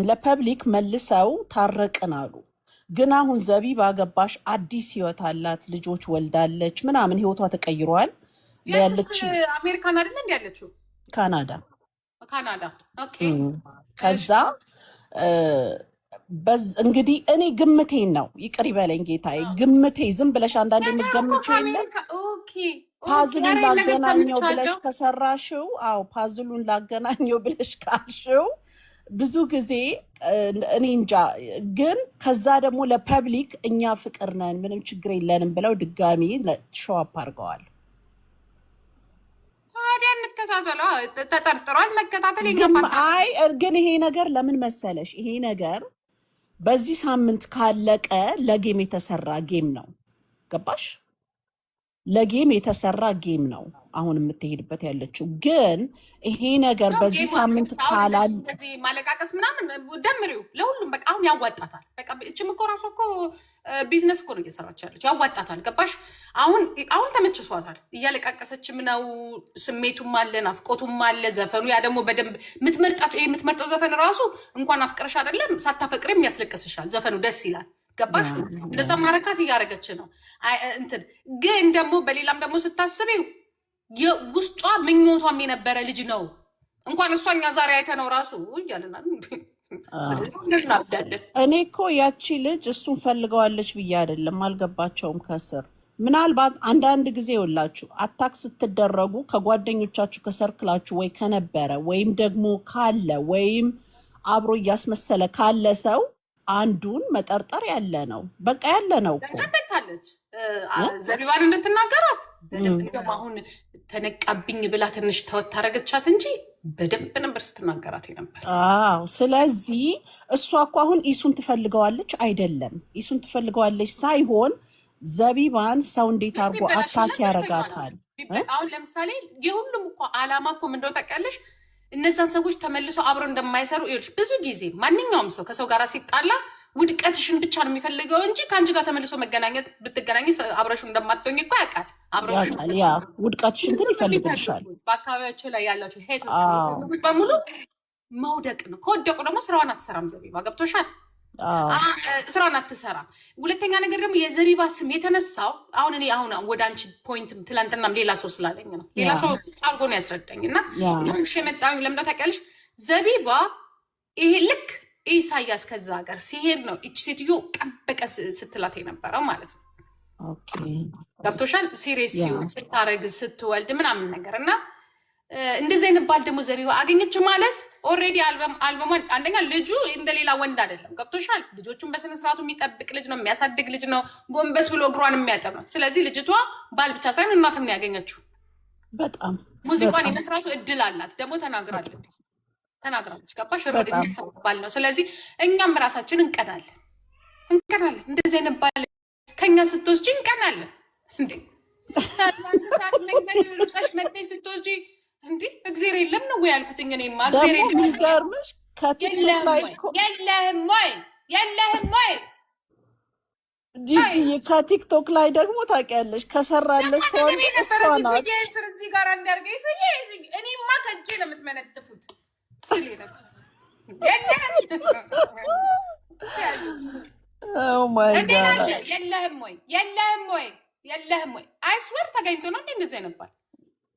ለፐብሊክ መልሰው ታረቅን አሉ። ግን አሁን ዘቢባ ገባሽ አዲስ ህይወት አላት፣ ልጆች ወልዳለች፣ ምናምን ህይወቷ ተቀይሯል። ያለች አሜሪካን አይደል እንዴ ያለችው? ካናዳ። ኦኬ። ከዛ እንግዲህ እኔ ግምቴን ነው፣ ይቅር ይበለኝ ጌታዬ፣ ግምቴ። ዝም ብለሽ አንዳንድ የምትገምጪው የለም። ፓዝሉን ላገናኘው ብለሽ ከሰራሽው፣ አዎ ፓዝሉን ላገናኘው ብለሽ ካልሽው ብዙ ጊዜ እኔ እንጃ። ግን ከዛ ደግሞ ለፐብሊክ እኛ ፍቅር ነን ምንም ችግር የለንም ብለው ድጋሚ ሾዋፕ አድርገዋል። ታዲያ እንከታተላ ተጠርጥሯል። መከታተል አይ ግን ይሄ ነገር ለምን መሰለሽ፣ ይሄ ነገር በዚህ ሳምንት ካለቀ ለጌም የተሰራ ጌም ነው። ገባሽ? ለጌም የተሰራ ጌም ነው አሁን የምትሄድበት ያለችው። ግን ይሄ ነገር በዚህ ሳምንት ካላል ማለቃቀስ ምናምን ደምሪው ለሁሉም በቃ አሁን ያዋጣታል። በቃ እቺም እኮ ራሱ እኮ ቢዝነስ እኮ ነው እየሰራች ያለች፣ ያዋጣታል። ገባሽ? አሁን ተመችሷታል። እያለቃቀሰችም ነው፣ ስሜቱም አለ፣ ናፍቆቱም አለ፣ ዘፈኑ ያ ደግሞ በደንብ የምትመርጠው ዘፈን ራሱ እንኳን አፍቅረሽ አይደለም ሳታፈቅሪም ያስለቅስሻል። ዘፈኑ ደስ ይላል። ገባሽ? እንደዛ ማረካት እያደረገች ነው። እንትን ግን ደግሞ በሌላም ደግሞ ስታስቢው ውስጧ ምኞቷም የነበረ ልጅ ነው። እንኳን እሷኛ ዛሬ አይተነው ራሱ እያለናል። እኔ እኮ ያቺ ልጅ እሱን ፈልገዋለች ብዬ አይደለም፣ አልገባቸውም ከስር። ምናልባት አንዳንድ ጊዜ ይውላችሁ አታክ ስትደረጉ ከጓደኞቻችሁ ከሰርክላችሁ ወይ ከነበረ ወይም ደግሞ ካለ ወይም አብሮ እያስመሰለ ካለ ሰው አንዱን መጠርጠር ያለ ነው። በቃ ያለ ነው እኮ ተበልታለች። ዘቢባን እንድትናገራት በደንብ አሁን ተነቃብኝ ብላ ትንሽ ተወት አደረገቻት እንጂ በደንብ ነበር ስትናገራት ነበር። አዎ። ስለዚህ እሷ እኮ አሁን ኢሱን ትፈልገዋለች አይደለም፣ ኢሱን ትፈልገዋለች ሳይሆን ዘቢባን ሰው እንዴት አድርጎ አታክ ያረጋታል። አሁን ለምሳሌ የሁሉም እኮ አላማ እኮ ምንድነው ታውቂያለሽ? እነዛን ሰዎች ተመልሰው አብረው እንደማይሰሩ ብዙ ጊዜ ማንኛውም ሰው ከሰው ጋር ሲጣላ ውድቀትሽን ብቻ ነው የሚፈልገው እንጂ ከአንቺ ጋር ተመልሶ መገናኘት ብትገናኝ አብረሹ እንደማትሆኝ እኮ ያውቃል። ያ ውድቀትሽን ግን ይፈልግልሻል። በአካባቢያቸው ላይ ያላቸው ሄቶች በሙሉ መውደቅ ነው። ከወደቁ ደግሞ ስራዋን አትሰራም ዘቢባ። ገብቶሻል? ስራውን አትሰራም። ሁለተኛ ነገር ደግሞ የዘቢባ ስም የተነሳው አሁን እኔ ወደ አንቺ ፖይንትም ትላንትናም ሌላ ሰው ስላለኝ ነው። ሌላ ሰው አርጎ ነው ያስረዳኝ እና ሽ የመጣኝ ለምዳ ታውቂያለሽ? ዘቢባ ይሄ ልክ ኢሳያስ ከዛ ሀገር ሲሄድ ነው እች ሴትዮ ቀን በቀን ስትላት የነበረው ማለት ነው። ገብቶሻል? ሲሪየስ ስታረግ ስትወልድ ምናምን ነገር እና እንደዚህ አይነት ባል ደግሞ ዘቢባ አገኘች ማለት ኦልሬዲ አልበሟን አንደኛ ልጁ እንደሌላ ወንድ አይደለም። ገብቶሻል? ልጆቹን በስነስርዓቱ የሚጠብቅ ልጅ ነው፣ የሚያሳድግ ልጅ ነው፣ ጎንበስ ብሎ እግሯን የሚያጠብ ነው። ስለዚህ ልጅቷ ባል ብቻ ሳይሆን እናትም ነው ያገኘችው። በጣም ሙዚቋን የመስራቱ እድል አላት። ደግሞ ተናግራለች። ገባሽ? ባል ነው። ስለዚህ እኛም ራሳችን እንቀናለን። እንደዚህ አይነት ባል ከኛ ስትወስጂ እንቀናለን። እንዴ ስትወስጂ እንዴ እግዜር የለም ነው ያልኩትኝ። እኔማ እግዜር የሚገርምሽ የለህም ወይ ጂጂ ከቲክቶክ ላይ ደግሞ ታውቂያለሽ ከሰራለች ሰው እሷ ናት። እዚህ ጋር እንዳርገኝ እኔማ ከእጄ ነው የምትመነጥፉት። የለህም ወይ አይስወር ተገኝቶ ነው እንዴ እንደዚህ አይነባል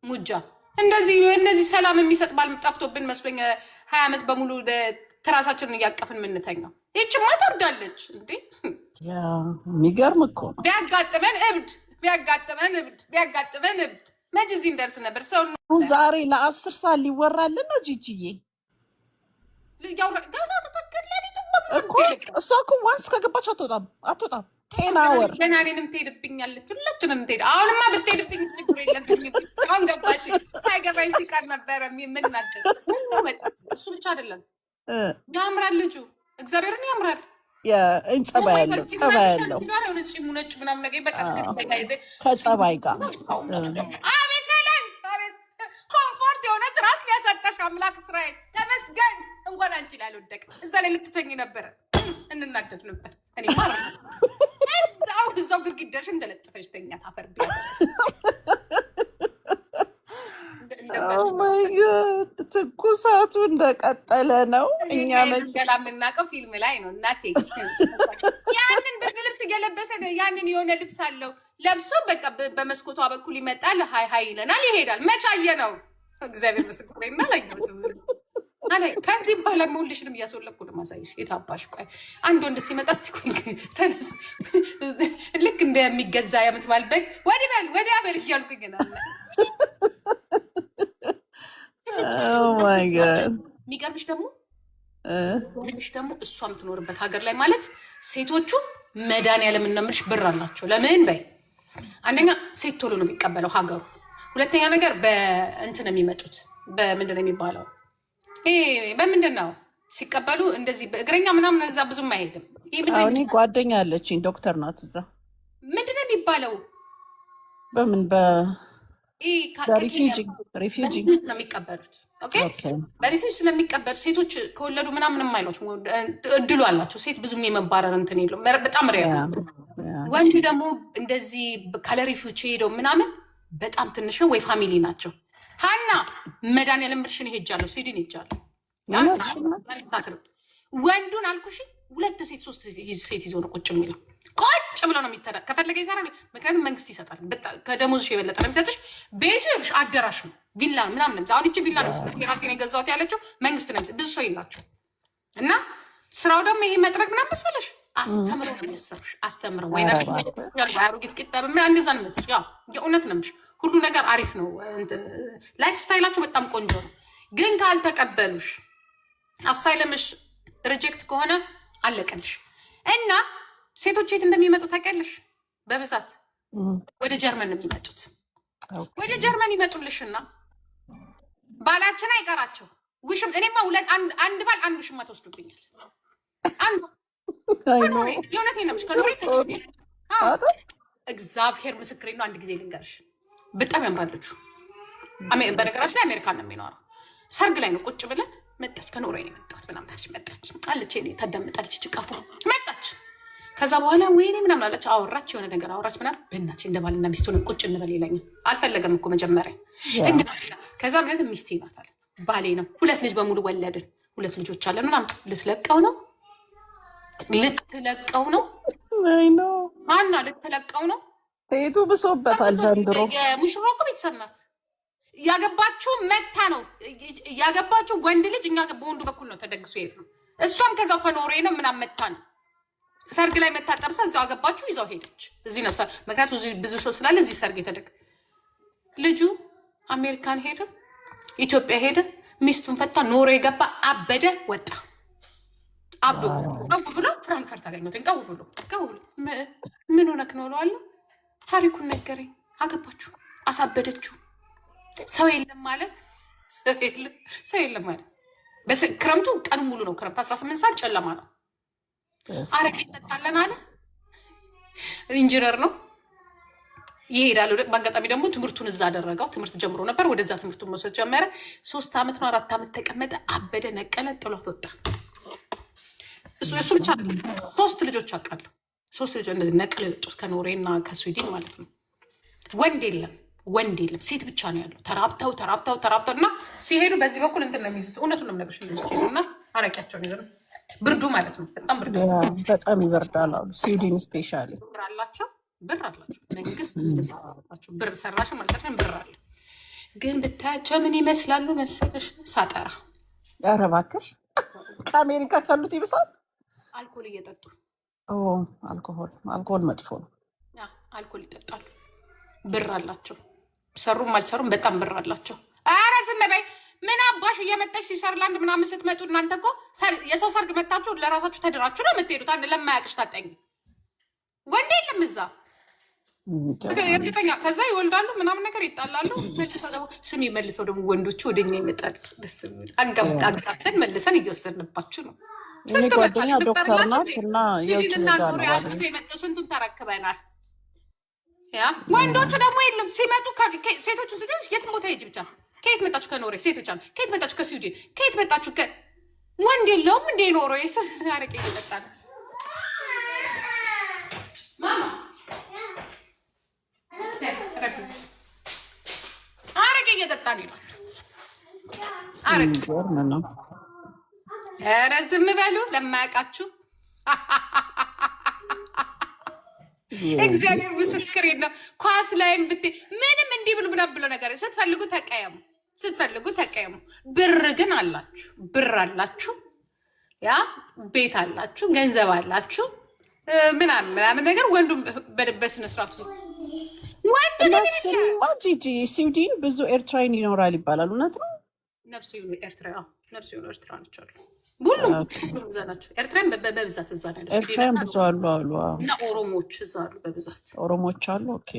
ሙጃ እንደዚህ ሰላም የሚሰጥ ባል ጠፍቶብን መስሎኝ 20 ዓመት በሙሉ ትራሳችንን እያቀፍን የምንተኛው። ይህችማ ታብዳለች እንዴ! የሚገርም እኮ ነው። ቢያጋጥመን እብድ መች እዚህ እንደርስ ነበር። ሰው ዛሬ ለ10 ሰዓት ሊወራልን ነው ጂጂዬ። እሷ እኮ ዋንስ ከገባች አትወጣም። ቴናወር ገና እኔንም ትሄድብኛለች። ሁላችንም ትሄድ። አሁንማ ብትሄድብኝ ችግር የለብኝም። አሁን ገባሽ? ሳይገባኝ ሲቀር ነበረ የምናደር። እሱ ብቻ አይደለም ያምራል ልጁ፣ እግዚአብሔርን ያምራል። ጸባይ ያለው ነጭ ምናምን ነገር በቃ ከጸባይ ጋር አቤት ለን ኮምፎርት የሆነ ትራስ ሊያሳጣሽ አምላክ እስራኤል ተመስገን። እንኳን አንቺ ላይ አልወደቅ እዛ ላይ ልትተኝ ነበረ። እንናደድ ነበር። እኔ እዛው ግድግዳሽ እንደለጥፈሽ ተኛ ታፈር ማይ ጋድ ትኩሳቱ እንደቀጠለ ነው። እኛ ገላ የምናውቀው ፊልም ላይ ነው እናቴ። ያንን ብርድ ልብስ እየለበሰ ያንን የሆነ ልብስ አለው ለብሶ በቃ በመስኮቷ በኩል ይመጣል፣ ሀይ ሀይ ይለናል፣ ይሄዳል። መቻየ ነው እግዚአብሔር ምስክሬ እና ላየሁትም አላይ። ከዚህ በኋላ መውልሽንም እያስወለኩ ነው ማሳይሽ። የታባሽ ቆይ አንድ ወንድ ሲመጣ እስቲ ቆይ ተነስ፣ ልክ እንደሚገዛ የምትባል በግ ወዲህ በል ወዲያ በል እያልኩኝ ነው። የሚገርምሽ ደግሞ እሷ የምትኖርበት ሀገር ላይ ማለት ሴቶቹ መድኃኒዓለምን ነው የምልሽ ብር አላቸው። ለምን በይ አንደኛ ሴት ቶሎ ነው የሚቀበለው ሀገሩ። ሁለተኛ ነገር በእንትን ነው የሚመጡት። በምንድን ነው የሚባለው? በምንድን ነው ሲቀበሉ እንደዚህ በእግረኛ ምናምን እዛ ብዙም አይሄድም። እኔ ጓደኛ አለችኝ ዶክተር ናት እዛ። ምንድን ነው የሚባለው? በምን በሪፊውጂ ነው የሚቀበሉት። በሪፊውጂ ስለሚቀበሉ ሴቶች ከወለዱ ምናምንም አይሏቸው እድሉ አላቸው። ሴት ብዙም የመባረር እንትን የለውም። በጣም ሪያ ወንድ ደግሞ እንደዚህ ካለ ሪፊውጂ ሄደው ምናምን በጣም ትንሽ ነው ወይ ፋሚሊ ናቸው። ሀና መድኃኒዓለም ብልሽን ሄጃለሁ፣ ሲድን ሄጃለሁ። ወንዱን አልኩሽ 2 ሴት 3 ሴት ይዞ ነው ቁጭ የሚለው። ቁጭ ብሎ ነው የሚተዳ። ከፈለገ ይሰራል። ምክንያቱም መንግስት ይሰጣል። ከደሞዝሽ የበለጠ ነው የሚሰጥሽ። ቤቱ ይኸውልሽ አዳራሽ ነው፣ ቪላ ምናምን ነው። አሁን ይቺ ቪላ ነው የምትሰጥሽ። የራሴን የገዛሁት ያለችው መንግስት ነው። ብዙ ሰው የላቸው እና ስራው ደግሞ ይሄ መጥረግ ምናምን መሰለሽ አስተምረው ነው የሚያሰሩሽ። አስተምረው ወይ ነርስ አሮጊት ቂጣ ምን እንደዛ ነው መሰለሽ። ያው የእውነት ነው የምልሽ ሁሉ ነገር አሪፍ ነው። ላይፍ ስታይላቸው በጣም ቆንጆ ነው። ግን ካልተቀበሉሽ አሳይለምሽ ሪጀክት ከሆነ አለቀልሽ። እና ሴቶች የት እንደሚመጡ ታውቂያለሽ? በብዛት ወደ ጀርመን ነው የሚመጡት። ወደ ጀርመን ይመጡልሽና ባላችን አይቀራቸው ውሽም። እኔማ አንድ ባል አንድ ውሽማ ተወስዱብኛል። የእውነቴን ነው የምልሽ ከኖሬ እግዚአብሔር ምስክሬ ነው። አንድ ጊዜ ልንገርሽ በጣም ያምራለች። በነገራችን ላይ አሜሪካን ነው የሚኖረው። ሰርግ ላይ ነው ቁጭ ብለን መጣች። ከኖርዌይ ነው የመጣሁት ምናምን መጣች አለች። ታዳምጣለች። ጭቃፉ መጣች። ከዛ በኋላ ወይኔ ምናምን አለች። አወራች፣ የሆነ ነገር አወራች ምናምን። በእናትሽ እንደባልና ሚስቱን ቁጭ እንበል ይለኛል። አልፈለገም እኮ መጀመሪያ እንደባልና። ከዛ ምነት ሚስቴ ናት አለ። ባሌ ነው። 2 ልጅ በሙሉ ወለድን። 2 ልጆች አለን ምናምን። ልትለቀው ነው አና ልትለቀው ነው። ሴቱ ብሶበታል ዘንድሮ። የሙሽራ እኮ ቤተሰብ ናት። ያገባችው መታ ነው ያገባችው ወንድ ልጅ። እኛ በወንዱ በኩል ነው ተደግሶ ይሄድ ነው። እሷም ከዛው ከኖርዌይ ነው ምናምን መታ ነው ሰርግ ላይ መታ ጠብሳ እዛው አገባችሁ ይዛው ሄደች። እዚህ ነው ምክንያቱም እዚህ ብዙ ሰው ስላለ እዚህ ሰርግ የተደግ ልጁ አሜሪካን ሄደ፣ ኢትዮጵያ ሄደ፣ ሚስቱን ፈታ፣ ኖርዌይ ገባ፣ አበደ፣ ወጣ። አብዶ ቀው ብሎ ፍራንክፈርት አገኘሁት። ቀው ብሎ ምን ሆነክ ነው እለዋለሁ። ታሪኩን ነገረኝ። አገባችሁ፣ አሳበደችው። ሰው የለም ማለት ሰው የለም ማለት ክረምቱ ቀን ሙሉ ነው። ክረምት 18 ሰዓት ጨለማ ነው። አረቄ እንጠጣለን አለ። ኢንጂነር ነው ይሄዳል። በአጋጣሚ ደግሞ ትምህርቱን እዛ አደረገው። ትምህርት ጀምሮ ነበር። ወደዛ ትምህርቱን መውሰድ ጀመረ። 3 ዓመት ነው 4 ዓመት ተቀመጠ። አበደ፣ ነቀለ፣ ጥሏት ወጣ። እሱ ብቻ 3 ልጆች አውቃለሁ። 3 ልጆች እንደዚህ ነቅለው የወጡት ከኖርዌይ እና ከስዊድን ማለት ነው። ወንድ የለም ሴት ብቻ ነው ያለው። ተራብተው እና ሲሄዱ በዚህ በኩል እንትን ነው የሚይዙት። እውነቱን ነው የምነግርሽ። እንደዚህ እና አረቂያቸውን ይዘው ብርዱ ማለት ነው። በጣም ብርዱ በጣም ይበርዳል አሉ። ስዊድን ስፔሻሊ ብር አላቸው። መንግስት አላቸው። ብር ሰራሽ ማለት ነው። ብር አለ። ግን ብታያቸው ምን ይመስላሉ መሰለሽ? ሳጠራ ኧረ እባክሽ ከአሜሪካ ካሉት ይብሳል። አልኮል እየጠጡ አልኮል መጥፎ ነው። አልኮል ይጠጣሉ። ብር አላቸው። ሰሩም አልሰሩም በጣም ብር አላቸው። ኧረ ዝም በይ። ምን አባሽ እየመጣሽ ሲሰርላንድ ምናምን ስትመጡ እናንተ እኮ የሰው ሰርግ መጣችሁ ለራሳችሁ ተድራችሁ ነው የምትሄዱት። አንድ ለማያውቅሽ ታጠኝ ወንድ የለም እዛ እርግጠኛ። ከዛ ይወልዳሉ ምናምን ነገር ይጣላሉ። ስም መልሰው ደግሞ ወንዶቹ ወደኛ ይመጣሉ። ደስ የሚል አጋብተን መልሰን እየወሰድንባችሁ ነው። እኔ ጓደኛ ዶክተር ናት እና የመጡ ስንቱን ተረክበናል። ያ ወንዶቹ ደግሞ የሉም ሲመጡ። ሴቶቹ ስደት የትም ቦታ ሂጂ ብቻ። ከየት መጣችሁ? ከኖርዌይ ሴቶች አሉ። ከየት መጣችሁ? ከስዊድን። ከየት መጣችሁ? ወንድ የለውም እንደ ኖርዌይ አረቄ እየጠጣ ነው። አረቄ እየጠጣ ነው ይላል። አረግ ኧረ ዝም በሉ ለማያውቃችሁ። እግዚአብሔር ምስክሬ ነው። ኳስ ላይም ብትይ ምንም እንዲህ ብሉ ምናምን ብሎ ነገር ስትፈልጉ ተቀየሙ፣ ስትፈልጉ ተቀየሙ። ብር ግን አላችሁ፣ ብር አላችሁ፣ ያ ቤት አላችሁ፣ ገንዘብ አላችሁ ምናምን ምናምን ነገር ወንዱም በስነ ስርዓቱ ጂጂ ስዊድን ብዙ ኤርትራዊን ይኖራል ይባላል። እውነት ነው? ነፍሱ ይሁን ኤርትራ፣ ነፍሱ ይሁን ኤርትራኖች አሉ። ሁሉም እዛ ናቸው። ኤርትራን በብዛት እዛ ነው። ኤርትራን ብዙ አሉ አሉ እና ኦሮሞዎች እዛ አሉ በብዛት ኦሮሞዎች አሉ። ኦኬ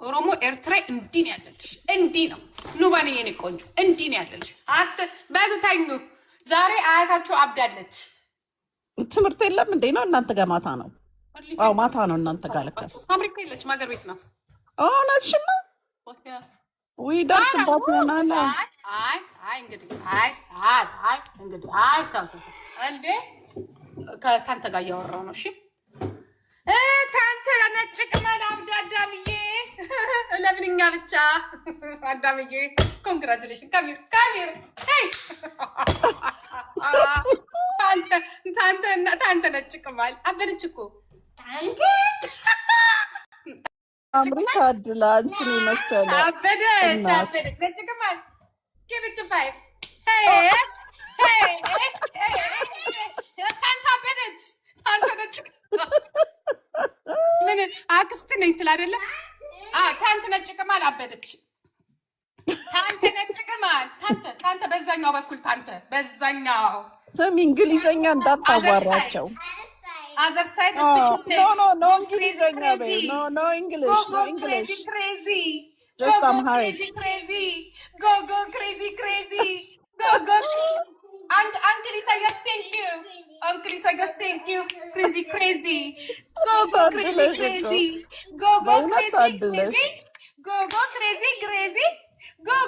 ኦሮሞ ኤርትራ እንዲህ ነው ያለልሽ፣ እንዲህ ነው ኑባን የኔ ቆንጆ እንዲህ ነው ያለልሽ። በሉ ተኙ። ዛሬ አያታችሁ አብዳለች። ትምህርት የለም እንዴ? ነው እናንተ ጋር ማታ ነው? አዎ ማታ ነው እናንተ ጋር። ለካስ አሜሪካ የለችም፣ ሀገር ቤት ናት። እውነትሽን ነው? ወይ ደርስባት ይሆናል። እንዴ ከአንተ ጋር እያወራሁ ነው። እሺ ታንተ ነጭ ቅመል አብዳ አዳምዬ፣ ለምንኛ ብቻ አዳምዬ፣ ኮንግራጁሌሽን ካሚር ካሚር። ታንተ ነጭ ቅመል አበደች እኮ አምሪ ታድላ አንቺን የመሰለ አበደች አበደች። ነጭ ቅመል ጊቭት ፋይቭ። ታንተ አበደች። ታንተ ነጭ ምን አክስት ነኝ ትል አይደለ? ታንተ ነጭ ቅመል አበደች። ታንተ ነጭ ቅመል ታንተ በዛኛው በኩል ታንተ በዛኛው ስም እንግሊዘኛ እንዳታዋራቸው። Other side no እንግሊዘኛ በይ። ኖ እንግሊሽ ኖ እንግሊሽ just Amharic. Go crazy go Uncle Isaiah, thank you. Uncle Isaiah, thank you. Crazy go crazy go crazy go crazy go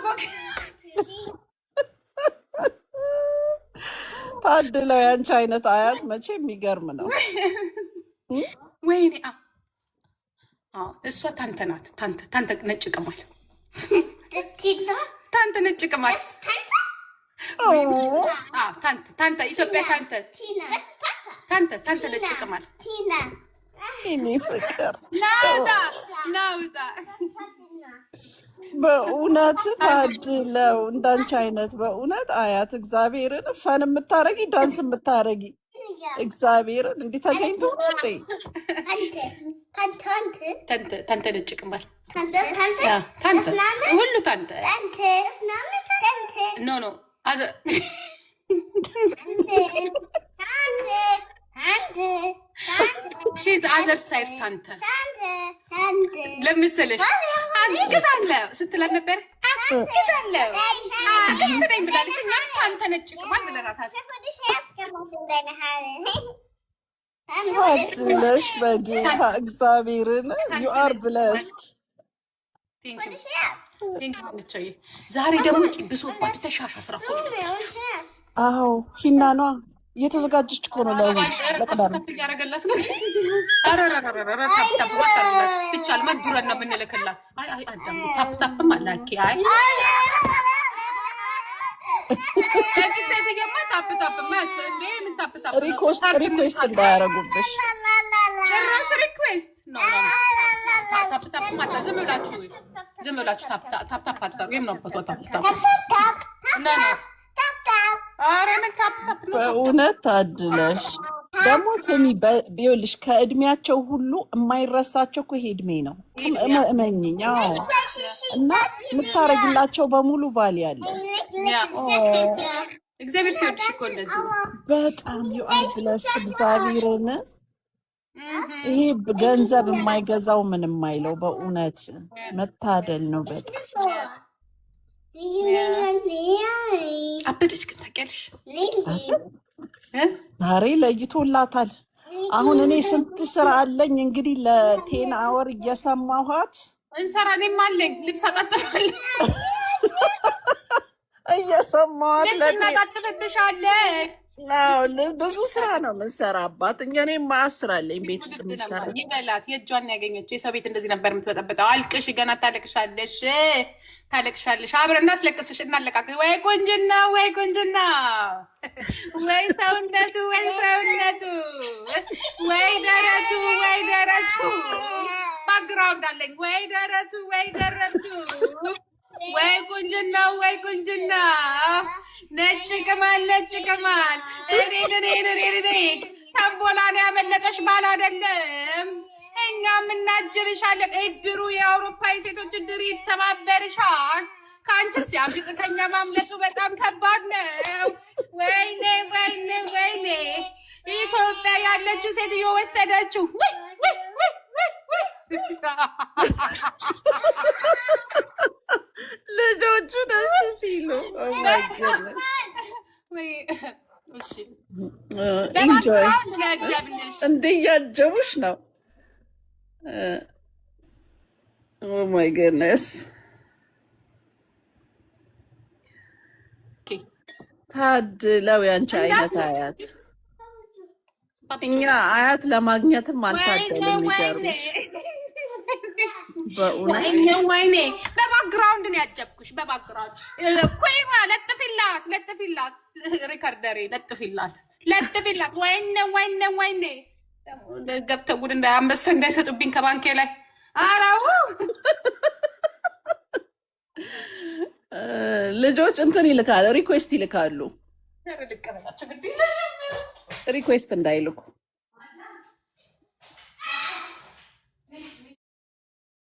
ታድለው ያንቺ አይነት አያት መቼ የሚገርም ነው። ወይኔ እሷ ታንተ ናት። ታንተ ነጭ ቅማል ታንተ ነጭ ቅማል ታንተ ኢትዮጵያ ታንተ ነጭ ቅማል እኔ ፍቅር ናውጣ በእውነት ታድለው እንዳንቺ አይነት በእውነት አያት እግዚአብሔርን ፈን የምታረጊ ዳንስ የምታረጊ እግዚአብሔርን እንዲህ ተገኝቶ ታንተ ነጭ ቅማል ሁሉ ታንተ ኖ ሺዝ አዘር ሳይድ ታንተ ለምስልሽ አግዛለሁ ስትላት ነበር። አግዛለሁ አክስት ነኝ ብላለች። እኛ ታንተ ነጭ ቅማል ብለናታል። ታድለሽ በጌታ እግዚአብሔርን ዩ አር ብለስድ። ዛሬ ደግሞ ብሶባት ተሻሻ ስራ አዎ ሂና ነዋ እየተዘጋጀች እኮ ነው ለቅዳሜ እያደረገላት ነው። ብቻል መዱረን ነው የምንልክላት። ታፕታፕም አላኪ ሴትየማ ታፕታፕማ ሪኮስት እንዳያረጉብሽ ጭራሽ ሪኩዌስት ታፕታፕ ዝም ብላችሁ ታፕታፕ አታሩ የምናበቷ ታፕታፕ በእውነት ታድለሽ። ደግሞ ስሚ ቢሆንልሽ ከእድሜያቸው ሁሉ የማይረሳቸው እኮ ይሄ እድሜ ነው። እመኝኝ እና የምታረግላቸው በሙሉ ቫሊ ያለ እግዚአብሔር ሲወድሽ እኮ እንደዚህ በጣም ዩአር ብለስድ እግዚአብሔርን ይሄ ገንዘብ የማይገዛው ምን የማይለው በእውነት መታደል ነው በጣም አበደች ግን ታውቂያለሽ፣ ዛሬ ለይቶላታል። አሁን እኔ ስንት ስራ አለኝ እንግዲህ ለቴን አወር እየሰማኋት እንሰራ። እኔም አለኝ ልብስ አጣጥፋለሁ እየሰማኋት ልብስ እናጣጥፍብሻለን ብዙ ስራ ነው የምንሰራባት። እኔም ማስራለኝ ቤት ውስጥ የሚሰራ ይበላት። የእጇን ያገኘችው የሰው ቤት እንደዚህ ነበር የምትበጠበጠው። አልቅሽ፣ ገና ታለቅሻለሽ፣ ታለቅሻለሽ። አብረን እናስለቅስሽ፣ እናለቃቅሽ። ወይ ቁንጅና፣ ወይ ቁንጅና፣ ወይ ሰውነቱ፣ ወይ ሰውነቱ፣ ወይ ደረቱ፣ ወይ ደረቱ። ባክግራውንድ አለኝ። ወይ ደረቱ፣ ወይ ደረቱ፣ ወይ ቁንጅና፣ ወይ ቁንጅና። ነጭ ቅማል፣ ነጭ ቅማል። እኔ ተንቦላን ያመለጠሽ ባል አይደለም። እኛም እናጅብሻለን። እድሩ የአውሮፓ የሴቶች እድር ይተባበርሻል። ከአንቺስ ያብጥ ከኛ ማምለጡ በጣም ከባድ ነው። ወይኔ ወይኔ ወይኔ! ኢትዮጵያ ያለችው ሴትዮ ወሰደችው። ልጆቹ ደስ ሲሉ እንደ እያጀቡሽ ነው። ማይ ገነስ ታድለው ያንቺ አይነት አያት። እኛ አያት ለማግኘትም አልታደልም። ይገርምሽ ወይኔ በባክግራውንድ ነው ያጀብኩሽ። በባክግራውንድ ኮይማ ለጥፊላት፣ ለጥፊላት፣ ሪከርደሬ ለጥፊላት፣ ለጥፊላት። ወይኔ ወይኔ ወይኔ! ገብተው ጉድ አንበሳ እንዳይሰጡብኝ ከባንኬ ላይ። አራው ልጆች እንትን ይልካል፣ ሪኩዌስት ይልካሉ። ሪኩዌስት እንዳይልኩ